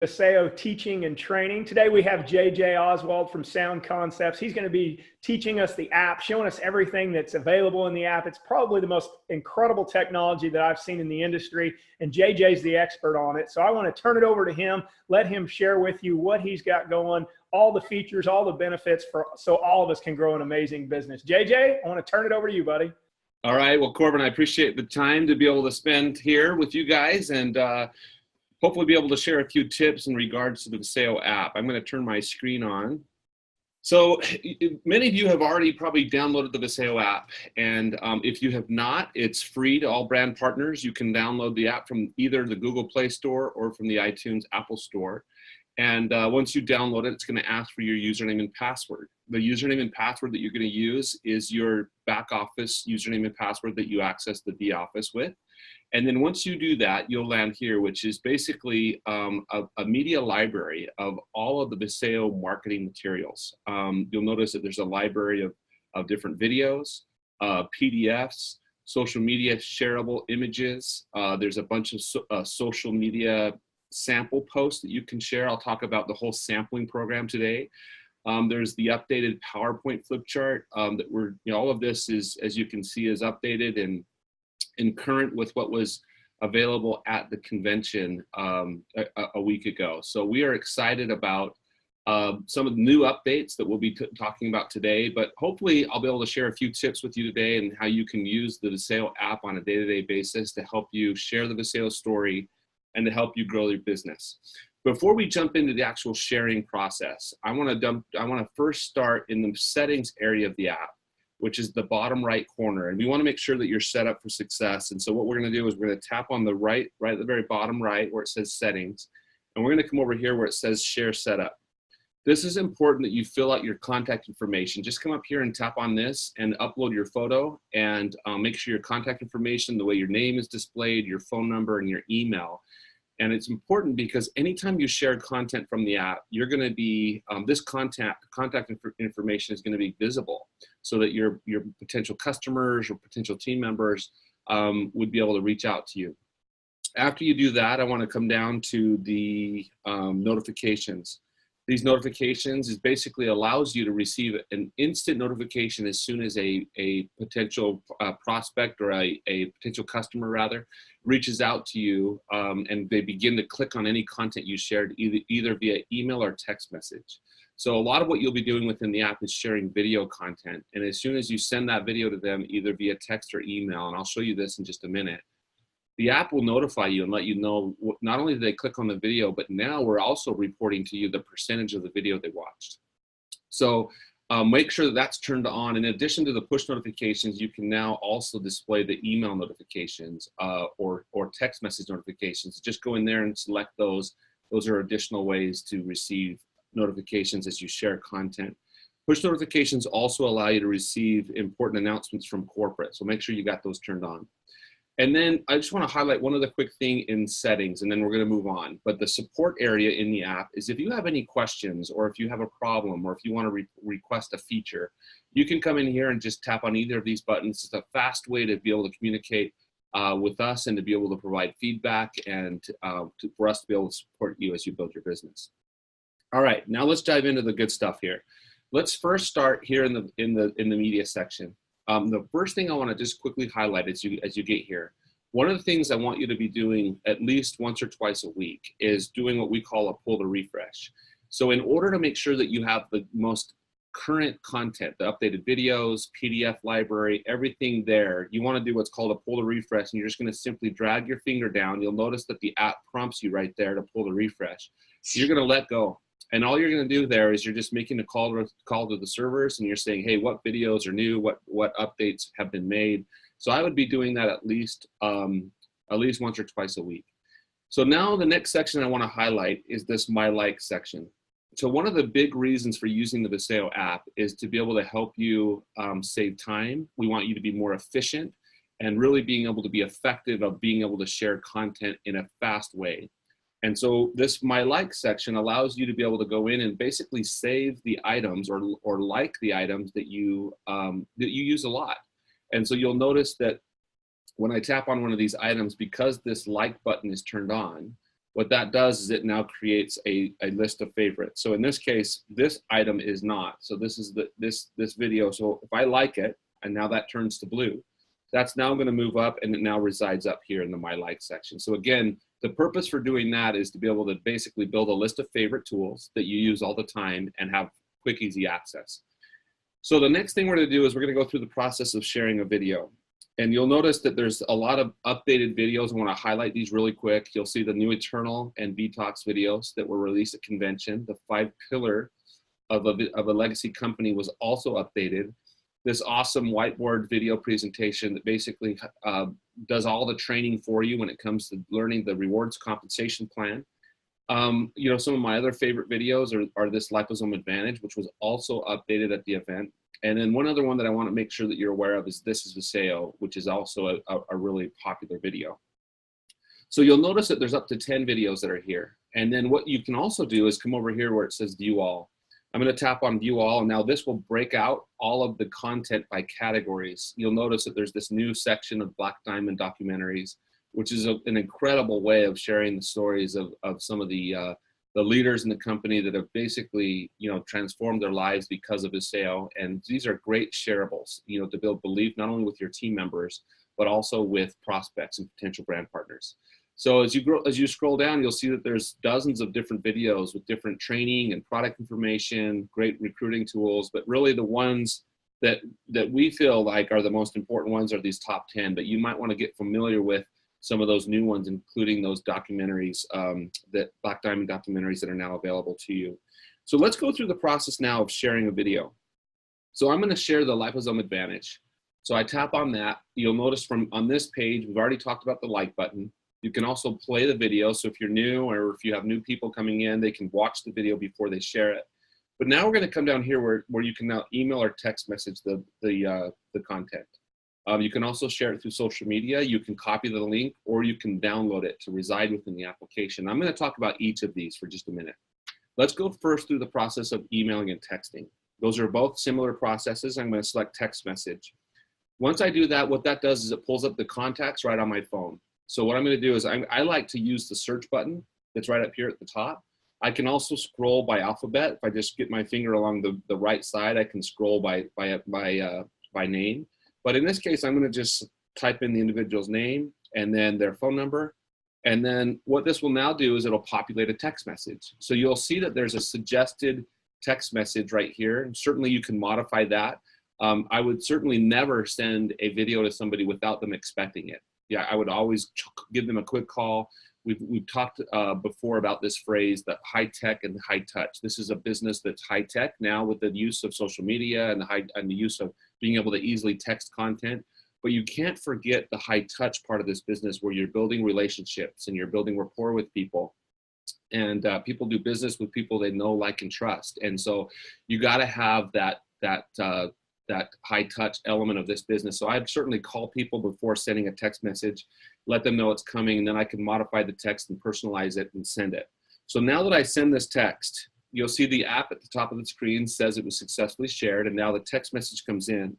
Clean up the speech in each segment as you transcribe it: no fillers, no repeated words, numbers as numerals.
Vasayo Teaching and Training. Today we have JJ Oswald from Sound Concepts. He's going to be teaching us the app, showing us everything that's available in the app. It's probably the most incredible technology that I've seen in the industry, and JJ's the expert on it. So I want to turn it over to him, let him share with you what he's got going, all the features, all the benefits, so all of us can grow an amazing business. JJ, I want to turn it over to you, buddy. All right. Well, Corbin, I appreciate the time to be able to spend here with you guys, and hopefully be able to share a few tips in regards to the Vasayo app. I'm going to turn my screen on. So many of you have already probably downloaded the Vasayo app, and if you have not, it's free to all brand partners. You can download the app from either the Google Play Store or from the iTunes Apple Store. And once you download it, it's going to ask for your username and password. The username and password that you're going to use is your back office username and password that you access the office with. And then once you do that, you'll land here, which is basically a media library of all of the Vasayo marketing materials. You'll notice that there's a library of different videos, PDFs, social media shareable images. There's a bunch of social media sample posts that you can share. I'll talk about the whole sampling program today. There's the updated PowerPoint flip chart all of this is, as you can see, is updated and current with what was available at the convention a week ago. So we are excited about some of the new updates that we'll be talking about today, but hopefully I'll be able to share a few tips with you today and how you can use the Vasayo app on a day-to-day basis to help you share the Vasayo story and to help you grow your business. Before we jump into the actual sharing process, I want to first start in the settings area of the app, which is the bottom right corner. And we want to make sure that you're set up for success. And so what we're going to do is we're going to tap on the right at the very bottom right where it says settings. And we're going to come over here where it says share setup. This is important that you fill out your contact information. Just come up here and tap on this and upload your photo and make sure your contact information, the way your name is displayed, your phone number, and your email. And it's important because anytime you share content from the app, you're going to be, this contact information is going to be visible so that your potential customers or potential team members would be able to reach out to you. After you do that, I want to come down to the notifications. These notifications is basically allows you to receive an instant notification as soon as a potential prospect or a potential customer rather reaches out to you and they begin to click on any content you shared either via email or text message. So a lot of what you'll be doing within the app is sharing video content. And as soon as you send that video to them, either via text or email, and I'll show you this in just a minute, the app will notify you and let you know not only did they click on the video, but now we're also reporting to you the percentage of the video they watched. So make sure that that's turned on. In addition to the push notifications, you can now also display the email notifications or text message notifications. Just go in there and select those. Those are additional ways to receive notifications as you share content. Push notifications also allow you to receive important announcements from corporate. So make sure you got those turned on. And then I just want to highlight one other quick thing in settings, and then we're going to move on. But the support area in the app is if you have any questions or if you have a problem or if you want to request a feature, you can come in here and just tap on either of these buttons. It's a fast way to be able to communicate with us and to be able to provide feedback and for us to be able to support you as you build your business. All right, now let's dive into the good stuff here. Let's first start here in the media section. The first thing I want to just quickly highlight as you get here, one of the things I want you to be doing at least once or twice a week is doing what we call a pull to refresh. So in order to make sure that you have the most current content, the updated videos, PDF library, everything there, you want to do what's called a pull to refresh, and you're just going to simply drag your finger down. You'll notice that the app prompts you right there to pull to refresh. You're going to let go. And all you're going to do there is you're just making a call to the servers, and you're saying, hey, what videos are new? What updates have been made? So I would be doing that at least once or twice a week. So now the next section I want to highlight is this My Like section. So one of the big reasons for using the Vasayo app is to be able to help you save time. We want you to be more efficient and really being able to be effective of being able to share content in a fast way. And so this My Like section allows you to be able to go in and basically save the items or like the items that you use a lot. And so you'll notice that when I tap on one of these items, because this like button is turned on, What that does is it now creates a list of favorites. So in this case, this item is not. So this is this video. So if I like it, and now that turns to blue, that's now going to move up, and it now resides up here in the My Like section. So again, the purpose for doing that is to be able to basically build a list of favorite tools that you use all the time and have quick, easy access. So the next thing we're going to do is we're going to go through the process of sharing a video. And you'll notice that there's a lot of updated videos. I want to highlight these really quick. You'll see the new Eternal and Detox videos that were released at convention. The 5 pillar of a legacy company was also updated. This awesome whiteboard video presentation that basically does all the training for you when it comes to learning the rewards compensation plan. You know, some of my other favorite videos are this Liposome Advantage, which was also updated at the event. And then one other one that I want to make sure that you're aware of is This is Vasayo, which is also a really popular video. So you'll notice that there's up to 10 videos that are here. And then what you can also do is come over here where it says View All. I'm going to tap on View All, and now this will break out all of the content by categories. You'll notice that there's this new section of Black Diamond documentaries, which is an incredible way of sharing the stories of some of the leaders in the company that have basically, you know, transformed their lives because of Vasayo. And these are great shareables, you know, to build belief not only with your team members, but also with prospects and potential brand partners. So as you scroll down, you'll see that there's dozens of different videos with different training and product information, great recruiting tools, but really the ones that we feel like are the most important ones are these top 10, but you might want to get familiar with some of those new ones, including those documentaries, that Black Diamond documentaries that are now available to you. So let's go through the process now of sharing a video. So I'm going to share the Liposome Advantage. So I tap on that. You'll notice from on this page, we've already talked about the like button. You can also play the video. So if you're new or if you have new people coming in, they can watch the video before they share it. But now we're going to come down here where you can now email or text message the content. You can also share it through social media. You can copy the link, or you can download it to reside within the application. I'm going to talk about each of these for just a minute. Let's go first through the process of emailing and texting. Those are both similar processes. I'm going to select text message. Once I do that, what that does is it pulls up the contacts right on my phone. So what I'm going to do is I like to use the search button that's right up here at the top. I can also scroll by alphabet. If I just get my finger along the right side, I can scroll by name. But in this case, I'm going to just type in the individual's name and then their phone number. And then what this will now do is it'll populate a text message. So you'll see that there's a suggested text message right here. And certainly you can modify that. I would certainly never send a video to somebody without them expecting it. Yeah, I would always give them a quick call. We've talked before about this phrase, that high tech and high touch. This is a business that's high tech now with the use of social media and the use of being able to easily text content. But you can't forget the high touch part of this business where you're building relationships and you're building rapport with people. And people do business with people they know, like, and trust. And so you got to have that high touch element of this business. So I'd certainly call people before sending a text message, let them know it's coming, and then I can modify the text and personalize it and send it. So now that I send this text, you'll see the app at the top of the screen says it was successfully shared, and now the text message comes in.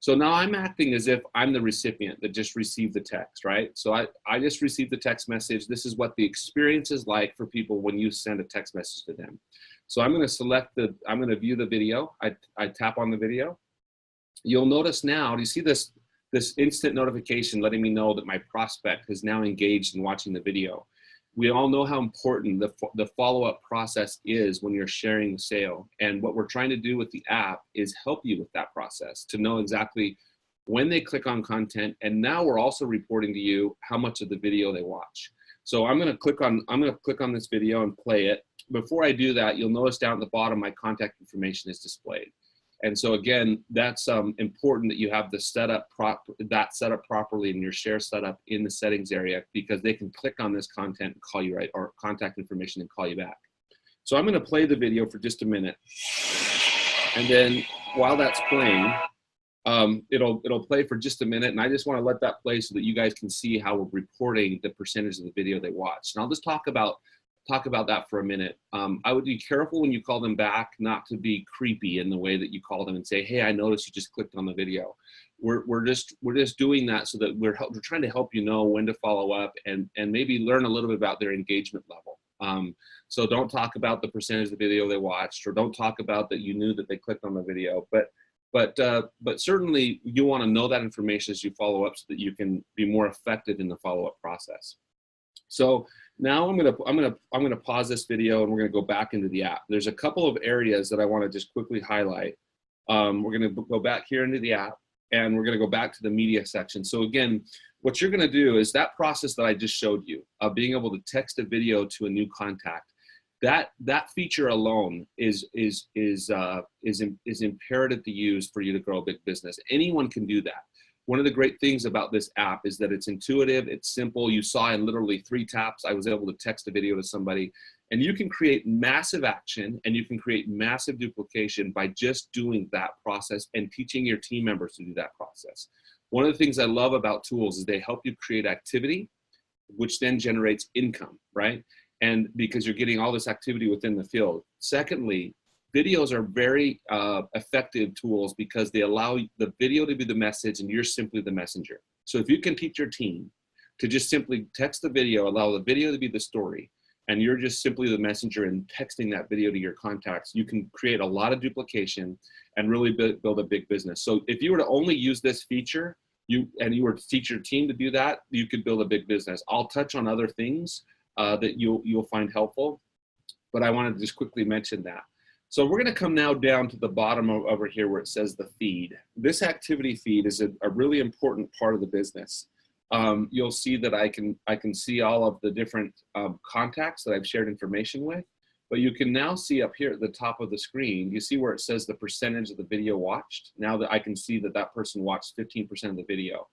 So now I'm acting as if I'm the recipient that just received the text, right? So I just received the text message. This is what the experience is like for people when you send a text message to them. So I'm going to I'm going to view the video. I tap on the video. You'll notice now, do you see this instant notification letting me know that my prospect is now engaged in watching the video? We all know how important the follow-up process is when you're sharing the sale. And what we're trying to do with the app is help you with that process to know exactly when they click on content. And now we're also reporting to you how much of the video they watch. So I'm going to click on this video and play it. Before I do that, you'll notice down at the bottom, my contact information is displayed. And so again, that's important that you have set up properly in your share setup in the settings area, because they can click on this content and call you, right, or contact information and call you back. So I'm going to play the video for just a minute. And then while that's playing, it'll play for just a minute. And I just want to let that play so that you guys can see how we're reporting the percentage of the video they watched. And I'll just talk about talk about that for a minute. I would be careful when you call them back, not to be creepy in the way that you call them and say, hey, I noticed you just clicked on the video. We're just doing that so that we're trying to help you know when to follow up and maybe learn a little bit about their engagement level. So don't talk about the percentage of the video they watched, or don't talk about that you knew that they clicked on the video. But certainly you want to know that information as you follow up so that you can be more effective in the follow-up process. So now I'm gonna pause this video and we're gonna go back into the app. There's a couple of areas that I want to just quickly highlight. We're gonna go back here into the app and we're gonna go back to the media section. So again, what you're gonna do is that process that I just showed you of being able to text a video to a new contact. That feature alone is imperative to use for you to grow a big business. Anyone can do that. One of the great things about this app is that it's intuitive, it's simple. You saw in literally 3 taps, I was able to text a video to somebody, and you can create massive action and you can create massive duplication by just doing that process and teaching your team members to do that process. One of the things I love about tools is they help you create activity, which then generates income, right? And because you're getting all this activity within the field. Secondly, videos are very effective tools because they allow the video to be the message and you're simply the messenger. So if you can teach your team to just simply text the video, allow the video to be the story, and you're just simply the messenger and texting that video to your contacts, you can create a lot of duplication and really build a big business. So if you were to only use this feature, you were to teach your team to do that, you could build a big business. I'll touch on other things that you'll find helpful, but I wanted to just quickly mention that. So we're going to come now down to the bottom over here where it says the feed. This activity feed is a really important part of the business. You'll see that I can see all of the different contacts that I've shared information with, but you can now see up here at the top of the screen, you see where it says the percentage of the video watched. Now that I can see that that person watched 15% of the video.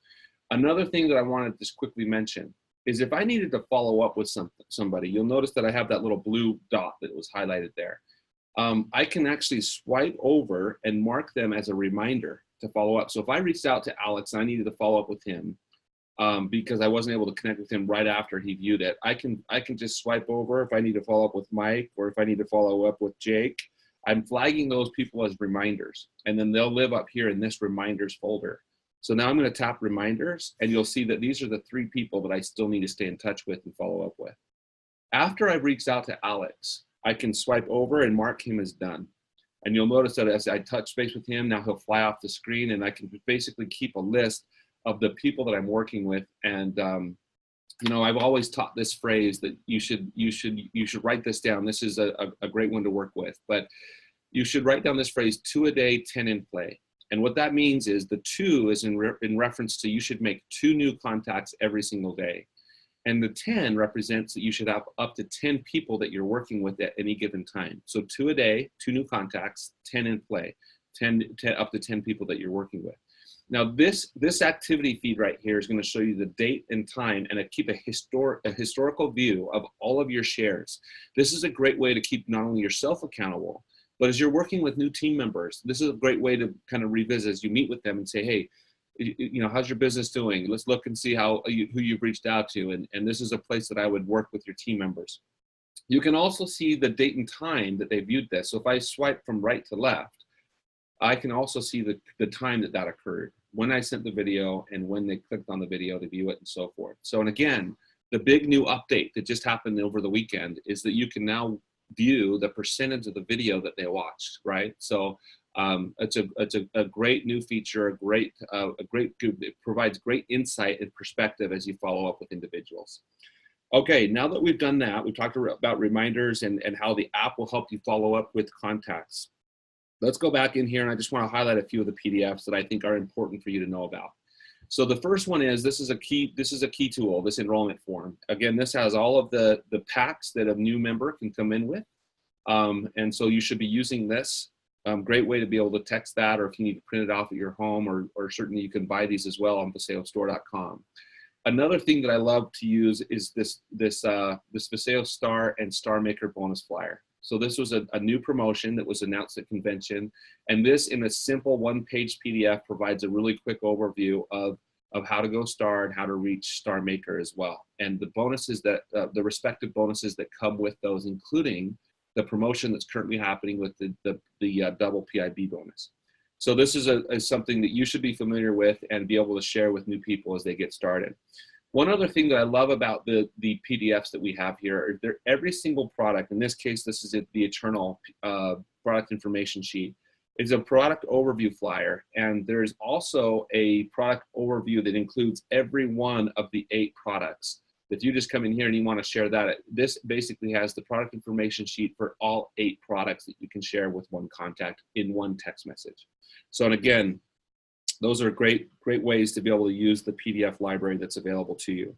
Another thing that I wanted to just quickly mention is if I needed to follow up with somebody, you'll notice that I have that little blue dot that was highlighted there. I can actually swipe over and mark them as a reminder to follow up. So if I reached out to Alex and I needed to follow up with him because I wasn't able to connect with him right after he viewed it, I can just swipe over if I need to follow up with Mike or if I need to follow up with Jake. I'm flagging those people as reminders, and then they'll live up here in this reminders folder. So now I'm going to tap reminders, and you'll see that these are the 3 people that I still need to stay in touch with and follow up with. After I've reached out to Alex, I can swipe over and mark him as done. And you'll notice that as I touch base with him, now he'll fly off the screen, and I can basically keep a list of the people that I'm working with. And you know, I've always taught this phrase that you should write this down. This is a great one to work with, but you should write down this phrase: 2 a day, 10 in play. And what that means is the 2 is in reference to you should make 2 new contacts every single day. And the 10 represents that you should have up to 10 people that you're working with at any given time. So 2 a day, 2 new contacts, 10 in play, 10 up to 10 people that you're working with. Now this activity feed right here is going to show you the date and time and keep a historical view of all of your shares. This is a great way to keep not only yourself accountable, but as you're working with new team members, this is a great way to kind of revisit as you meet with them and say, hey, you know, how's your business doing? Let's look and see who you've reached out to. And this is a place that I would work with your team members. You can also see the date and time that they viewed this. So if I swipe from right to left, I can also see the time that occurred, when I sent the video and when they clicked on the video to view it and so forth. So, and again, the big new update that just happened over the weekend is that you can now view the percentage of the video that they watched, right? So it's a great new feature, it provides great insight and perspective as you follow up with individuals. Okay, now that we've done that, we've talked about reminders and how the app will help you follow up with contacts. Let's go back in here, and I just want to highlight a few of the PDFs that I think are important for you to know about. So the first one is, this is a key tool, this enrollment form. Again, this has all of the packs that a new member can come in with. And so you should be using this. Great way to be able to text that, or if you need to print it off at your home, or certainly you can buy these as well on vasayostore.com. Another thing that I love to use is this Vasayo Star and Star Maker bonus flyer. So this was a new promotion that was announced at convention, and this, in a simple 1-page PDF, provides a really quick overview of of how to go star and how to reach Star Maker as well. And the bonuses that, the respective bonuses that come with those, including the promotion that's currently happening with the double PIB bonus. So this is something that you should be familiar with and be able to share with new people as they get started. One other thing that I love about the PDFs that we have here, every single product, in this case, this is the Eternal product information sheet, is a product overview flyer. And there's also a product overview that includes every one of the 8 products. If you just come in here and you want to share that, this basically has the product information sheet for all 8 products that you can share with one contact in one text message. So, and again, those are great ways to be able to use the PDF library that's available to you.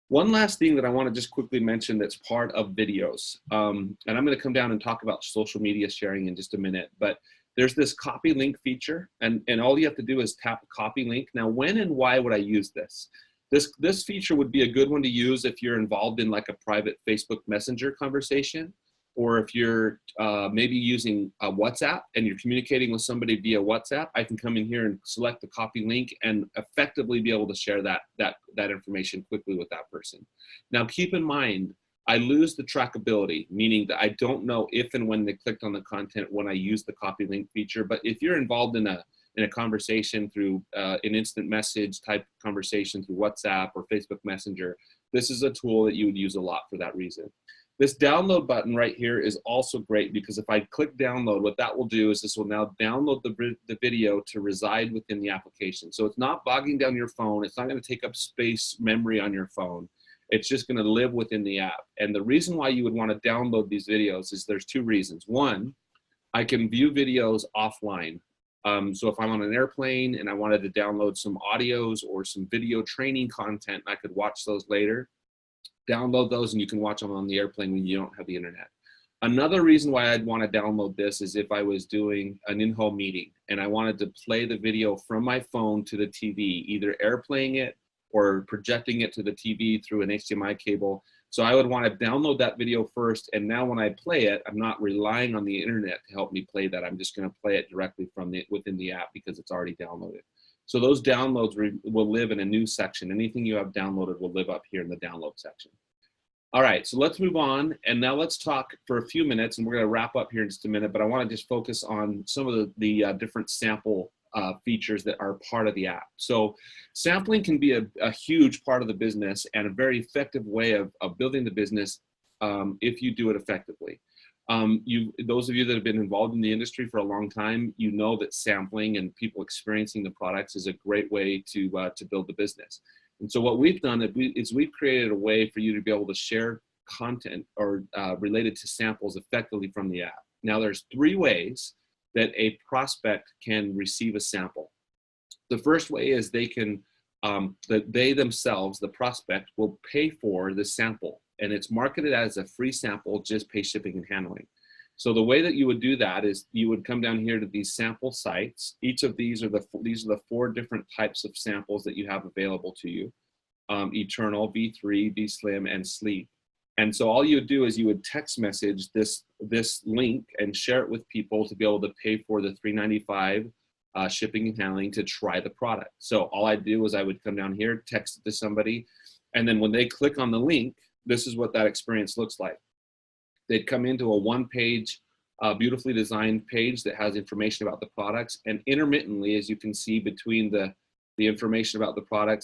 One last thing that I want to just quickly mention that's part of videos, and I'm going to come down and talk about social media sharing in just a minute, but there's this copy link feature, and all you have to do is tap copy link. Now, when and why would I use this? This feature would be a good one to use if you're involved in like a private Facebook Messenger conversation, or if you're maybe using a WhatsApp and you're communicating with somebody via WhatsApp. I can come in here and select the copy link and effectively be able to share that information quickly with that person. Now, keep in mind, I lose the trackability, meaning that I don't know if and when they clicked on the content when I use the copy link feature. But if you're involved in a conversation through an instant message type conversation through WhatsApp or Facebook Messenger, this is a tool that you would use a lot for that reason. This download button right here is also great because if I click download, what that will do is this will now download the video to reside within the application. So it's not bogging down your phone. It's not going to take up space, memory on your phone. It's just going to live within the app. And the reason why you would want to download these videos is there's 2 reasons. One, I can view videos offline. So if I'm on an airplane and I wanted to download some audios or some video training content, I could watch those later. Download those and you can watch them on the airplane when you don't have the internet. Another reason why I'd want to download this is if I was doing an in-home meeting and I wanted to play the video from my phone to the TV, either airplaying it or projecting it to the TV through an HDMI cable. So I would want to download that video first, and now when I play it, I'm not relying on the internet to help me play that. I'm just going to play it directly from within the app because it's already downloaded. So those downloads will live in a new section. Anything you have downloaded will live up here in the download section. All right, so let's move on, and now let's talk for a few minutes, and we're going to wrap up here in just a minute, but I want to just focus on some of the different sample features that are part of the app. So sampling can be a huge part of the business and a very effective way of building the business if you do it effectively. Those of you that have been involved in the industry for a long time, you know that sampling and people experiencing the products is a great way to build the business. And so what we've done is we've created a way for you to be able to share content or related to samples effectively from the app. Now there's 3 ways that a prospect can receive a sample. The first way is they can, they themselves, the prospect, will pay for the sample, and it's marketed as a free sample, just pay shipping and handling. So the way that you would do that is you would come down here to these sample sites. Each of these are the 4 different types of samples that you have available to you: Eternal, V3, V Slim, and Sleep. And so all you would do is you would text message this link and share it with people to be able to pay for the $3.95 shipping and handling to try the product. So all I'd do is I would come down here, text it to somebody, and then when they click on the link, this is what that experience looks like. They'd come into a 1-page, beautifully designed page that has information about the products, and intermittently, as you can see between the information about the products,